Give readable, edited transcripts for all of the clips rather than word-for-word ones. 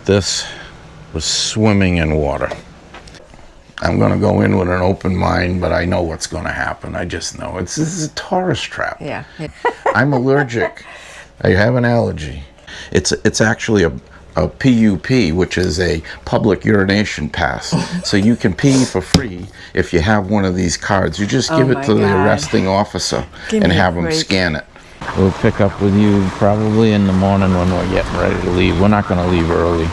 This was swimming in water. I'm going to go in with an open mind, but I know what's going to happen. I just know. This is a tourist trap. Yeah. I'm allergic. I have an allergy. It's actually a PUP, which is a public urination pass. So you can pee for free if you have one of these cards. You just give it to the arresting officer and have them scan it. We'll pick up with you probably in the morning when we're getting ready to leave. We're not going to leave early.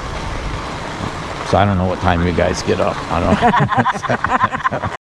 So I don't know what time you guys get up. I don't know.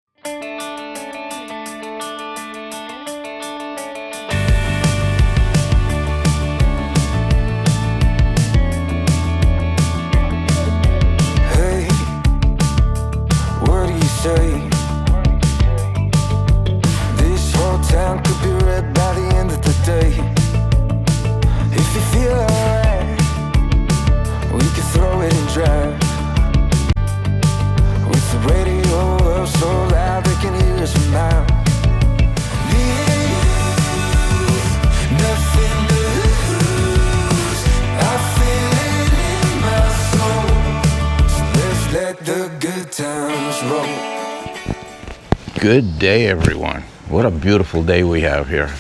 Good day, everyone. What a beautiful day we have here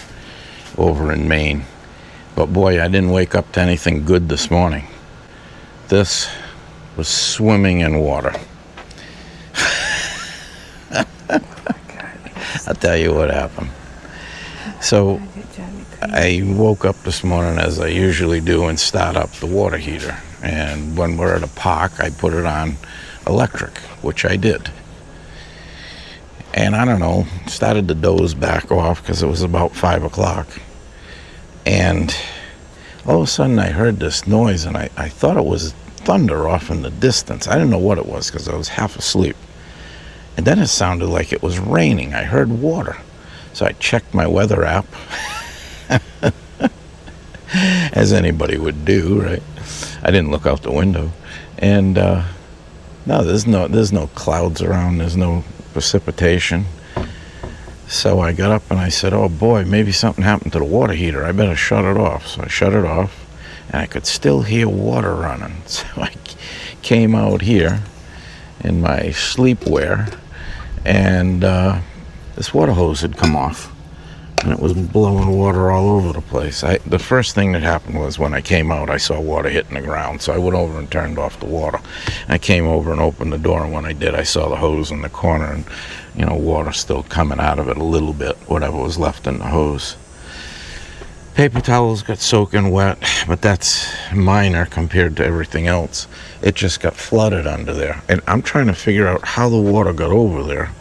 over in Maine. But boy, I didn't wake up to anything good this morning. This was swimming in water. I'll tell you what happened. So I woke up this morning as I usually do and start up the water heater. And when we're at a park, I put it on electric, which I did. And I don't know, started to doze back off because it was about 5 o'clock. And all of a sudden I heard this noise, and I thought it was thunder off in the distance. I didn't know what it was because I was half asleep. And then it sounded like it was raining. I heard water. So I checked my weather app, as anybody would do, right? I didn't look out the window. And no, there's no clouds around. There's no precipitation. So I got up and I said, oh boy, maybe something happened to the water heater. I better shut it off. So I shut it off, and I could still hear water running. So I came out here in my sleepwear, and this water hose had come off, and it was blowing water all over the place. The first thing that happened was when I came out, I saw water hitting the ground, so I went over and turned off the water. I came over and opened the door, and when I did, I saw the hose in the corner, and water still coming out of it a little bit, whatever was left in the hose. Paper towels got soaking wet, but that's minor compared to everything else. It just got flooded under there, and I'm trying to figure out how the water got over there,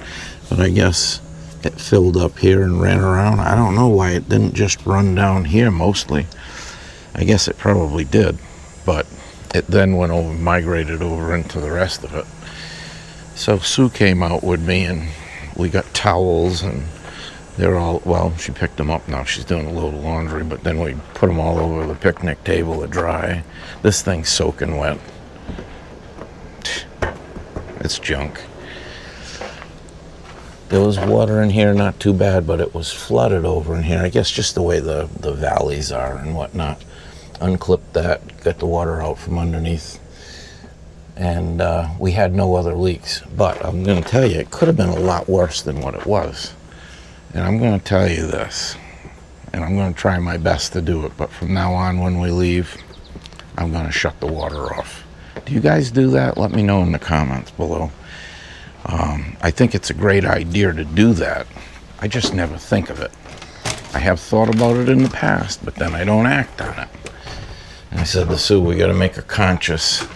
but I guess it filled up here and ran around. I don't know why it didn't just run down here mostly. I guess it probably did, but it then went over, migrated over into the rest of it. So Sue came out with me, and we got towels, and they're all, well, she picked them up now. She's doing a load of laundry, but then we put them all over the picnic table to dry. This thing's soaking wet. It's junk. There was water in here, not too bad, but it was flooded over in here. I guess just the way the valleys are and whatnot. Unclipped that, got the water out from underneath. And we had no other leaks. But I'm going to tell you, it could have been a lot worse than what it was. And I'm going to tell you this, and I'm going to try my best to do it. But from now on, when we leave, I'm going to shut the water off. Do you guys do that? Let me know in the comments below. I think it's a great idea to do that. I just never think of it. I have thought about it in the past, but then I don't act on it. And I said to Sue, we got to make a conscious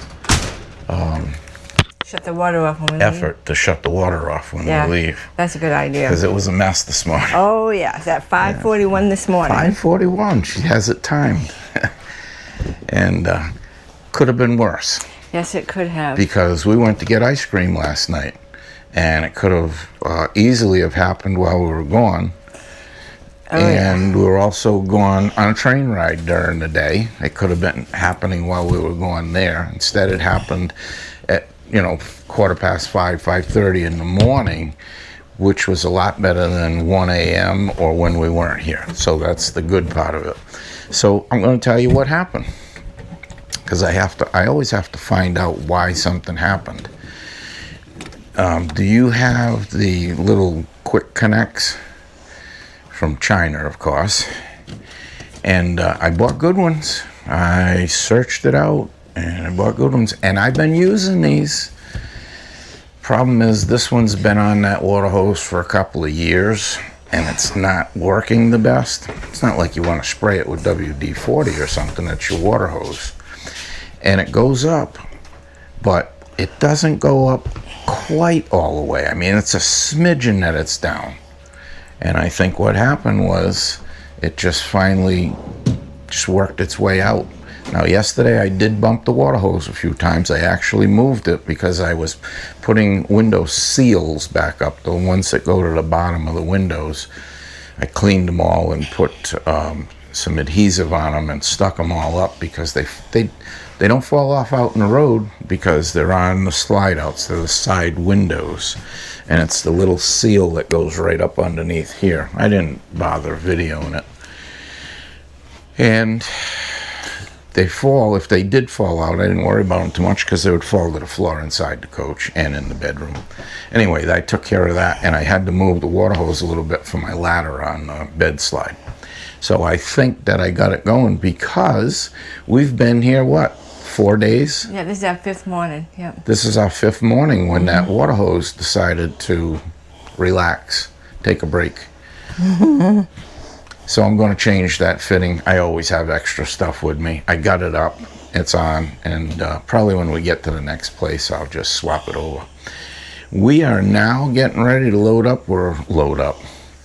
shut the water off when we effort to shut the water off when we leave. That's a good idea. Because it was a mess this morning. Oh, yeah. It's at 5:41 this morning. 5:41. She has it timed. And could have been worse. Yes, it could have. Because we went to get ice cream last night, and it could have easily have happened while we were gone. Oh, and we were also going on a train ride during the day. It could have been happening while we were going there. Instead, it happened at 5:45, 5:30 in the morning, which was a lot better than 1 a.m. or when we weren't here. So that's the good part of it. So I'm going to tell you what happened. because I always have to find out why something happened. Do you have the little quick connects? From China, of course. And I bought good ones. I searched it out and I bought good ones. And I've been using these. Problem is, this one's been on that water hose for a couple of years and it's not working the best. It's not like you want to spray it with WD-40 or something. That's your water hose. And it goes up, but it doesn't go up quite all the way. I mean, it's a smidgen that it's down. And I think what happened was it just finally just worked its way out. Now, yesterday I did bump the water hose a few times. I actually moved it because I was putting window seals back up, the ones that go to the bottom of the windows. I cleaned them all and put some adhesive on them and stuck them all up because they don't fall off out in the road because they're on the slide outs. They're the side windows. And it's the little seal that goes right up underneath here. I didn't bother videoing it. And they fall, if they did fall out, I didn't worry about them too much because they would fall to the floor inside the coach and in the bedroom. Anyway, I took care of that, and I had to move the water hose a little bit for my ladder on the bed slide. So I think that I got it going because we've been here, what, 4 days? Yeah, this is our 5th morning. Yeah. This is our 5th morning when that water hose decided to relax, take a break. So I'm going to change that fitting. I always have extra stuff with me. I got it up. It's on. And probably when we get to the next place, I'll just swap it over. We are now getting ready to load up.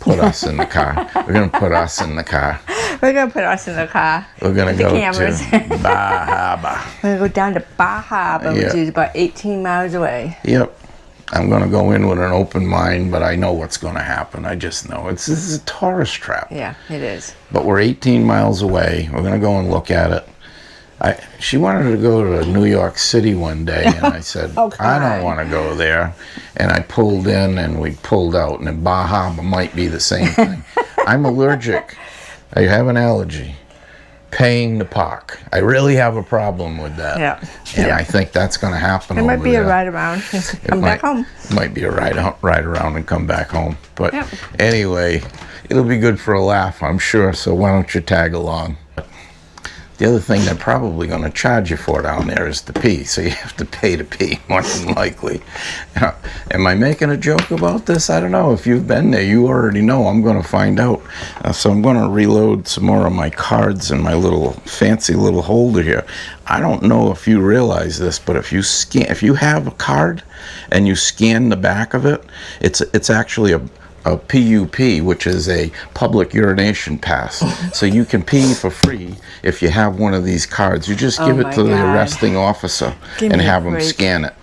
Put us in the car. We're going to put us in the car. We're going to put us in the car. We're going to go cameras. to Bar Harbor. We're going to go down to Bar Harbor, Yeah. which is about 18 miles away. Yep. I'm going to go in with an open mind, but I know what's going to happen. I just know. This is a tourist trap. Yeah, it is. But we're 18 miles away. We're going to go and look at it. She wanted to go to New York City one day, and I said, Oh, come I don't on. want to go there. And I pulled in, and we pulled out, and then Bar Harbor might be the same thing. I'm allergic. I have an allergy. Paying to park. I really have a problem with that. Yeah. And Yeah. I think that's going to happen It might over be there. a ride around. Come back home. Might be a ride around and come back home. But Yep. anyway, it'll be good for a laugh, I'm sure. So why don't you tag along? The other thing they're probably going to charge you for down there is to pee. So you have to pay to pee, more than likely. Am I making a joke about this? I don't know. If you've been there, you already know. I'm going to find out. So I'm going to reload some more of my cards in my little fancy little holder here. I don't know if you realize this, but if you have a card and you scan the back of it, it's actually a PUP, which is a public urination pass. So you can pee for free if you have one of these cards. You just give it my to the God. arresting officer Give and me a have them break. scan it.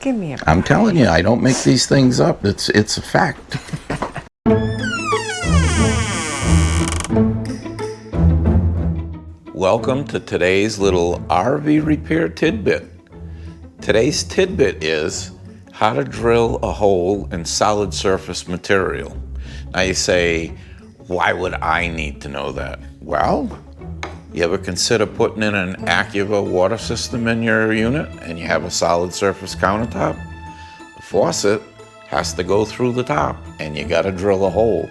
Give me a I'm telling you, I don't make these things up. It's a fact. Welcome to today's little RV repair tidbit. Today's tidbit is how to drill a hole in solid surface material. Now you say, why would I need to know that? Well, you ever consider putting in an Activa water system in your unit and you have a solid surface countertop? The faucet has to go through the top and you gotta drill a hole.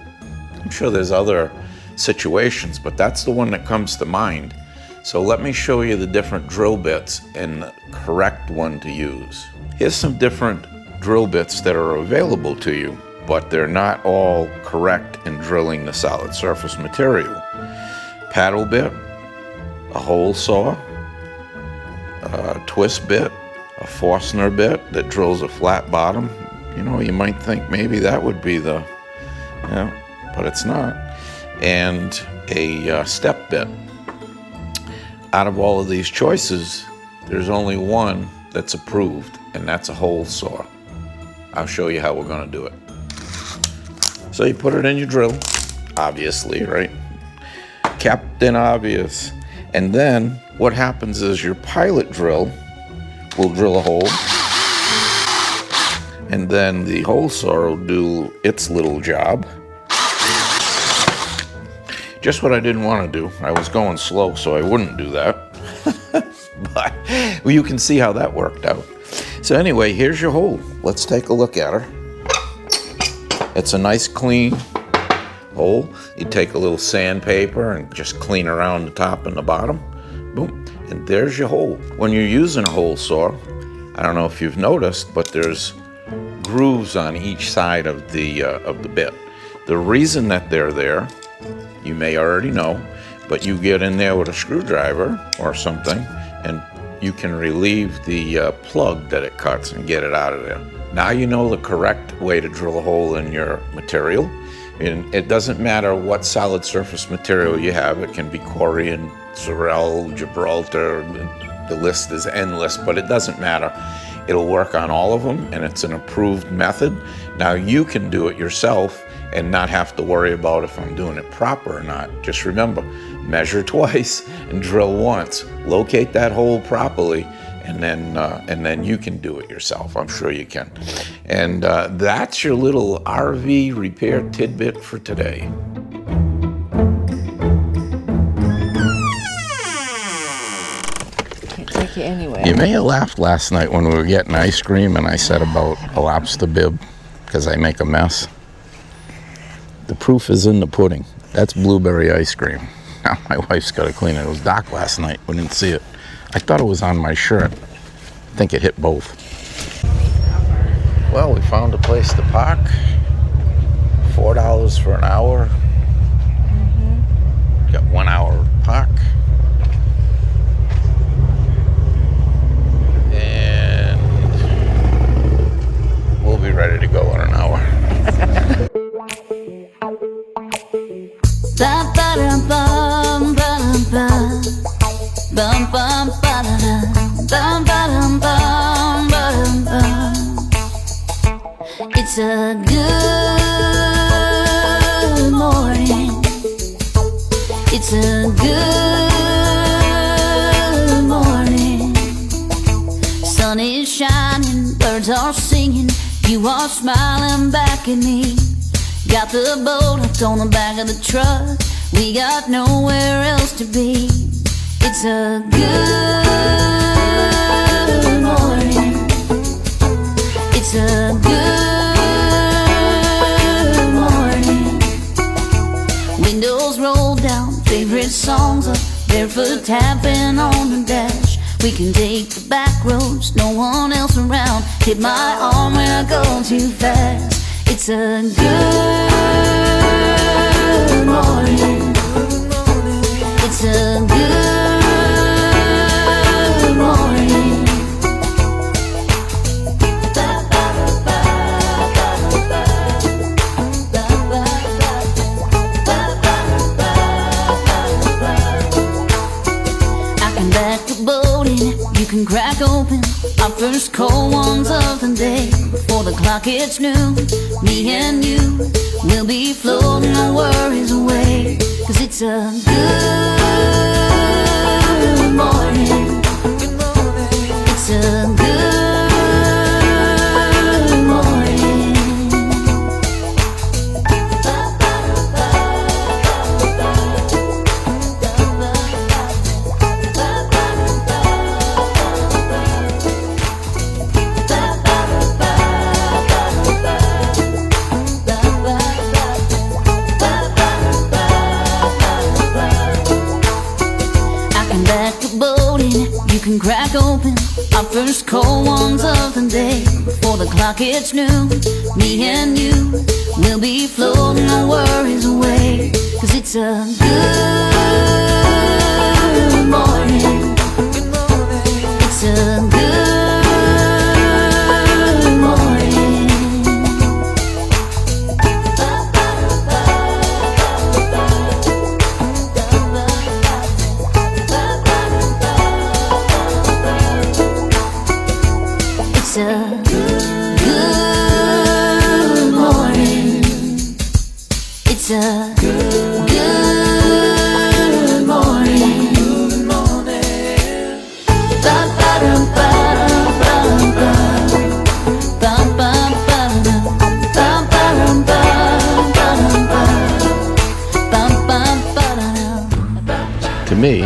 I'm sure there's other situations, but that's the one that comes to mind. So let me show you the different drill bits and the correct one to use. Here's some different drill bits that are available to you, but they're not all correct in drilling the solid surface material. Paddle bit, a hole saw, a twist bit, a Forstner bit that drills a flat bottom. You know, you might think maybe that would be the, but it's not. And a step bit. Out of all of these choices, there's only one that's approved, and that's a hole saw. I'll show you how we're going to do it. So you put it in your drill, obviously, right? Captain Obvious. And then what happens is your pilot drill will drill a hole, and then the hole saw will do its little job. Just what I didn't want to do. I was going slow, so I wouldn't do that. But Well, you can see how that worked out. So anyway, here's your hole. Let's take a look at her. It's a nice clean hole. You take a little sandpaper and just clean around the top and the bottom. Boom, and there's your hole. When you're using a hole saw, I don't know if you've noticed, but there's grooves on each side of the bit. The reason that they're there, you may already know, but you get in there with a screwdriver or something, and you can relieve the plug that it cuts and get it out of there. Now you know the correct way to drill a hole in your material. And it doesn't matter what solid surface material you have. It can be Corian, Sorel, Gibraltar, the list is endless, but it doesn't matter. It'll work on all of them, and it's an approved method. Now you can do it yourself and not have to worry about if I'm doing it proper or not. Just remember, measure twice and drill once. Locate that hole properly, and then you can do it yourself. I'm sure you can. And that's your little RV repair tidbit for today. Can't take you anywhere. You may have laughed last night when we were getting ice cream and I said about a lobster bib because I make a mess. The proof is in the pudding. That's blueberry ice cream. Now my wife's got to clean it. It was dark last night. We didn't see it. I thought it was on my shirt. I think it hit both. Well, we found a place to park. $4 for an hour. Got 1 hour to park. And we'll be ready to go in an hour. It's a good morning. It's a good morning. Sun is shining, birds are singing, you are smiling back at me. Got the boat hooked on the back of the truck, we got nowhere else to be. It's a good morning. It's a good morning. Windows rolled down, favorite songs up, barefoot tapping on the dash. We can take the back roads, no one else around. Hit my arm when I go too fast. It's a good morning. It's a good morning. I can back the boat in, you can crack open our first cold ones of the day. Before the clock hits noon, me and you will be floating our worries away. 'Cause it's a good morning. It's a good morning. You can crack open our first cold ones of the day. Before the clock hits noon, me and you will be floating our worries away. 'Cause it's a good morning. It's a good morning. It's a good morning. It's a good morning. Good morning. To me,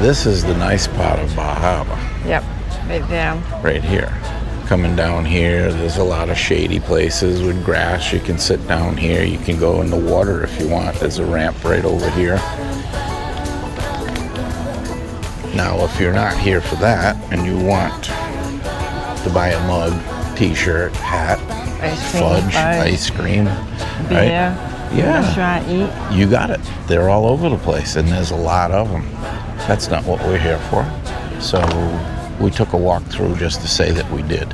this is the nice part of Bar Harbor. Yep, right there. right here. Coming down here, there's a lot of shady places with grass. You can sit down here. You can go in the water if you want. There's a ramp right over here. Now, if you're not here for that and you want to buy a mug, t-shirt, hat, fudge, ice cream, Beer, Yeah, restaurant, eat. you got it. They're all over the place, and there's a lot of them. That's not what we're here for. So we took a walk through just to say that we did.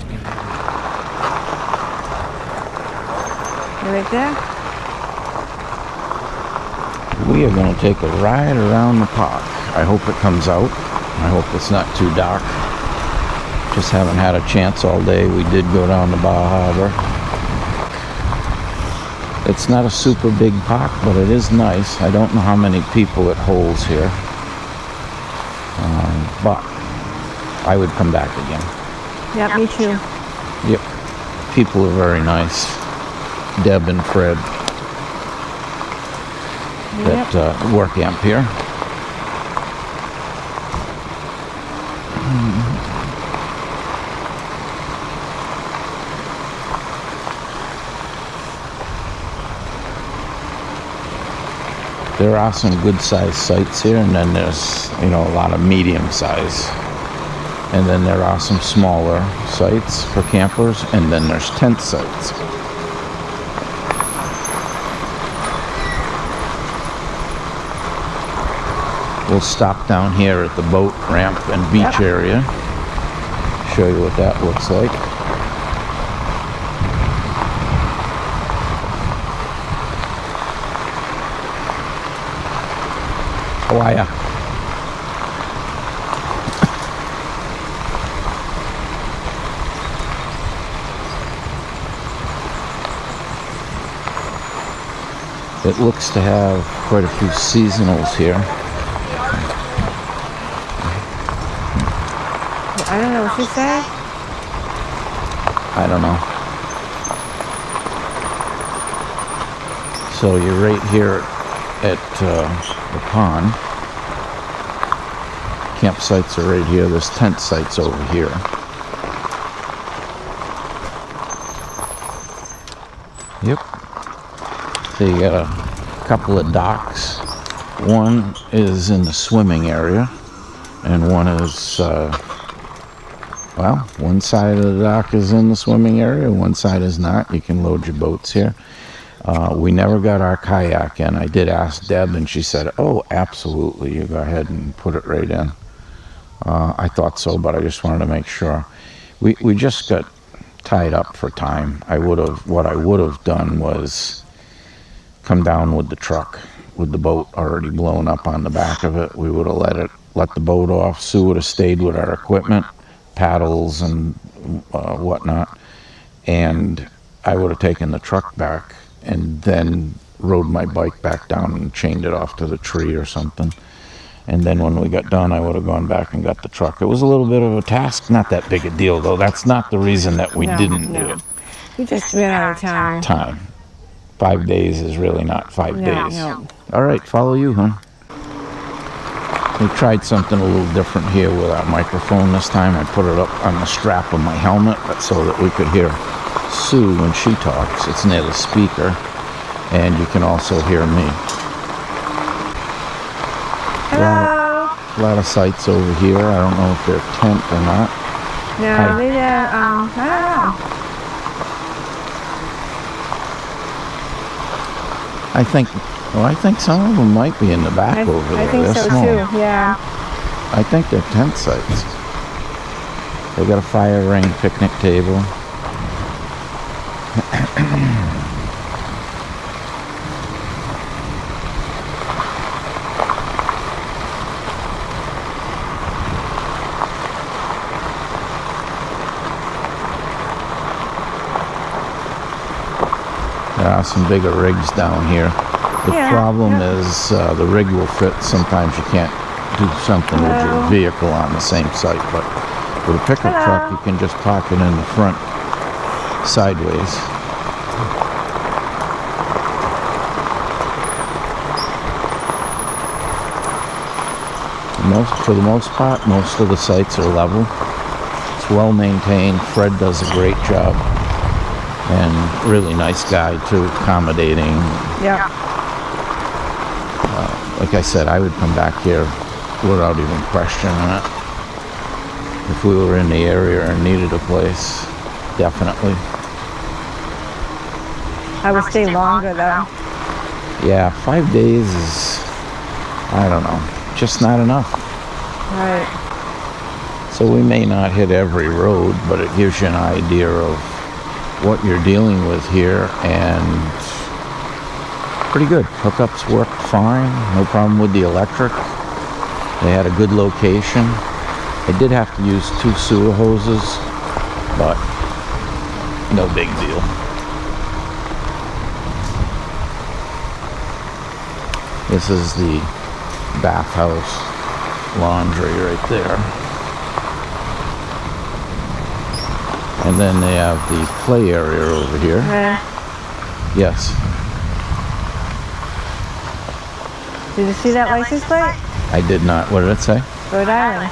You right there? We are going to take a ride around the park. I hope it comes out. I hope it's not too dark. Just haven't had a chance all day. We did go down to Bar Harbor. It's not a super big park, but it is nice. I don't know how many people it holds here. But I would come back again. Yep, me too. Yep. People are very nice. Deb and Fred that work camp here. There are some good-sized sites here, and then there's, a lot of medium size. And then there are some smaller sites for campers, and then there's tent sites. We'll stop down here at the boat ramp and beach area. Show you what that looks like. How are ya? It looks to have quite a few seasonals here. I don't know what you said. I don't know. So you're right here at the pond. Campsites are right here. There's tent sites over here. Yep. So you got a couple of docks. One is in the swimming area, and one is, one side of the dock is in the swimming area, one side is not. You can load your boats here. We never got our kayak in. I did ask Deb, and she said, oh, absolutely, you go ahead and put it right in. I thought so, but I just wanted to make sure. We just got tied up for time. What I would have done was come down with the truck with the boat already blown up on the back of it. We would have let the boat off. Sue would have stayed with our equipment, paddles and whatnot, and I would have taken the truck back and then rode my bike back down and chained it off to the tree or something. And then when we got done, I would have gone back and got the truck. It was a little bit of a task, not that big a deal though. That's not the reason that we didn't do it. We just ran out of time. 5 days is really not 5 days. No. All right, follow you, hon. We tried something a little different here with our microphone this time. I put it up on the strap of my helmet so that we could hear Sue when she talks. It's near the speaker, and you can also hear me. Hello. A lot of sites over here. I don't know if they're tent or not. No, they I don't know. I think some of them might be in the back over there. I think They're so small. too, yeah. I think they're tent sites. They got a fire ring, picnic table. There are some bigger rigs down here. The problem is the rig will fit. Sometimes you can't do something with your vehicle on the same site, but with a pickup truck you can just park it in the front sideways. For the most part, most of the sites are level. It's well maintained. Fred does a great job. And really nice guy too, accommodating. Yeah. Like I said, I would come back here without even questioning it. If we were in the area and needed a place, definitely. I would stay longer though. Yeah, 5 days is, I don't know, just not enough. Right. So we may not hit every road, but it gives you an idea of what you're dealing with here, and pretty good. Hookups worked fine, no problem with the electric. They had a good location. I did have to use 2 sewer hoses, but no big deal. This is the bathhouse laundry right there. And then they have the play area over here. Yeah. Yes. Did you see that license plate? I did not. What did it say? Rhode Island.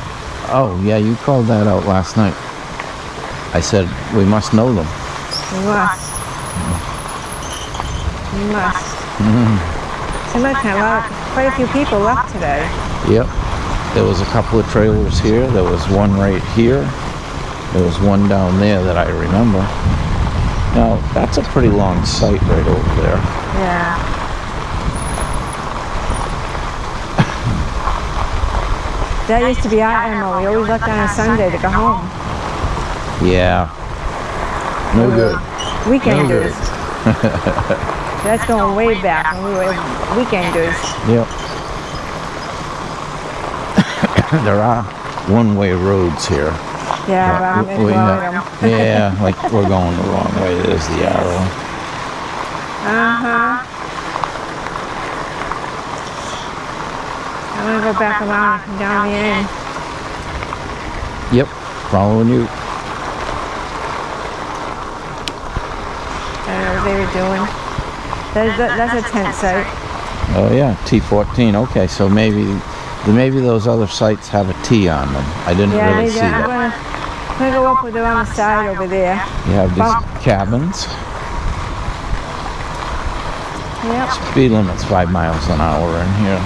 Oh, yeah, you called that out last night. I said, we must know them. You must. You must. Seems like quite a few people left today. Yep. There was a couple of trailers here. There was one right here. There was one down there that I remember. Now, that's a pretty long site right over there. Yeah. That used to be our MO. We always left on a Sunday to go home. Yeah. No good. Weekenders. That's going way back when we were weekenders. Yep. There are one-way roads here. Yeah, But yeah, like we're going the wrong way. There's the arrow. Uh-huh. I'm gonna go back around and come down the end. Yep, following you. I don't know what they were doing. That's a tent site. Oh yeah, T14. Okay, so maybe those other sites have a T on them. I didn't really see that. I'm gonna go up with it on the side over there. You have these cabins. Yep. Speed limit's 5 miles an hour in here.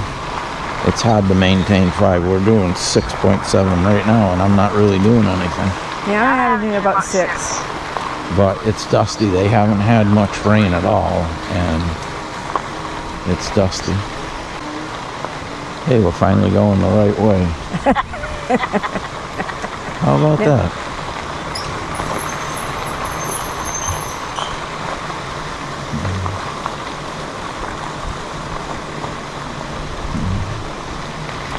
It's hard to maintain 5. We're doing 6.7 right now, and I'm not really doing anything. Yeah, I haven't been about 6. But it's dusty. They haven't had much rain at all, and it's dusty. Hey, we're finally going the right way. How about that?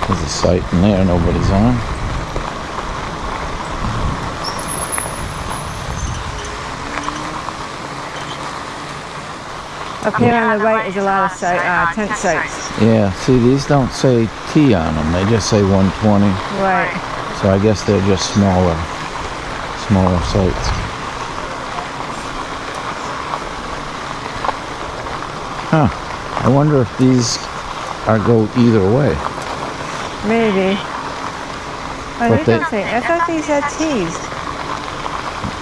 There's a site in there nobody's on. Up here on the right is a lot of tent sites. Yeah, see, these don't say T on them. They just say 120. Right. So I guess they're just smaller sites. Huh. I wonder if these go either way. Maybe. Oh, But I thought these had T's.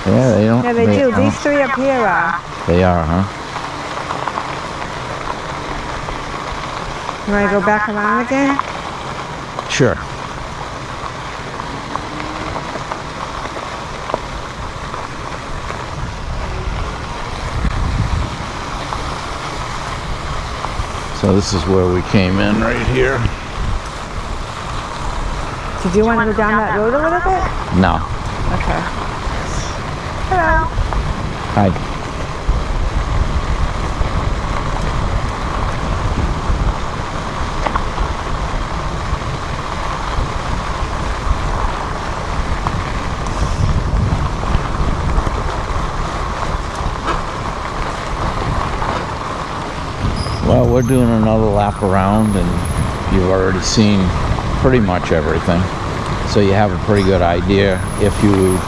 Yeah, they don't. Yeah, they do. These 3 up here are. They are, huh? You want to go back around again? Sure. So this is where we came in right here. Did you want to go down that road a little bit? No. Okay. Hello. Hi. Well, we're doing another lap around, and you've already seen pretty much everything. So you have a pretty good idea if you would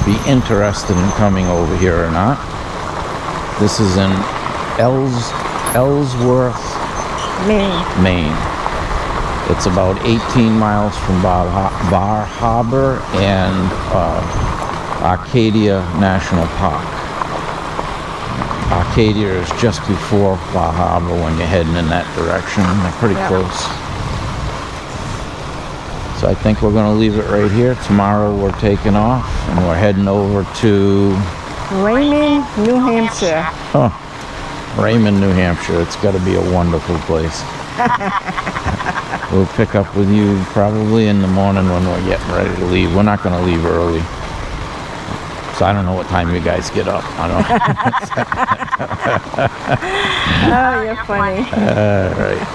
be interested in coming over here or not. This is in Ellsworth, Maine. Maine. It's about 18 miles from Bar Harbor and Arcadia National Park. Arcadia is just before Bar Harbor when you're heading in that direction. They're pretty close. So I think we're going to leave it right here. Tomorrow we're taking off and we're heading over to Raymond, New Hampshire. Raymond, New Hampshire. It's got to be a wonderful place. We'll pick up with you probably in the morning when we're getting ready to leave. We're not going to leave early. So I don't know what time you guys get up. I don't know. Oh, you're funny. All right.